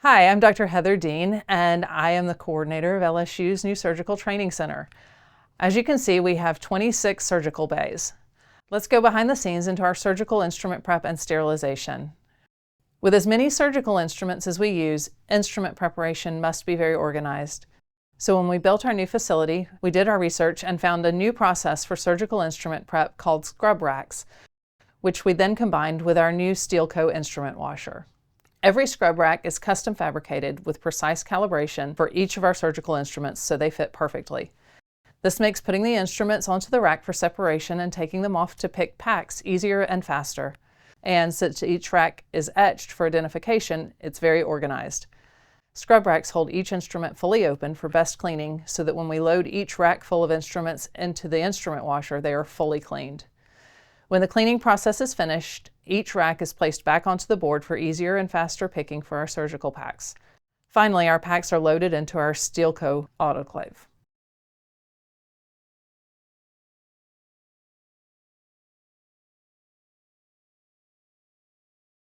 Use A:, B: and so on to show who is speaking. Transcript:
A: Hi, I'm Dr. Heather Dean, and I am the coordinator of LSU's new Surgical Training Center. As you can see, we have 26 surgical bays. Let's go behind the scenes into our surgical instrument prep and sterilization. With as many surgical instruments as we use, instrument preparation must be very organized. So when we built our new facility, we did our research and found a new process for surgical instrument prep called scrub racks, which we then combined with our new Steelco instrument washer. Every scrub rack is custom fabricated with precise calibration for each of our surgical instruments so they fit perfectly. This makes putting the instruments onto the rack for separation and taking them off to pick packs easier and faster. And since each rack is etched for identification, it's very organized. Scrub racks hold each instrument fully open for best cleaning so that when we load each rack full of instruments into the instrument washer, they are fully cleaned. When the cleaning process is finished, each rack is placed back onto the board for easier and faster picking for our surgical packs. Finally, our packs are loaded into our Steelco autoclave.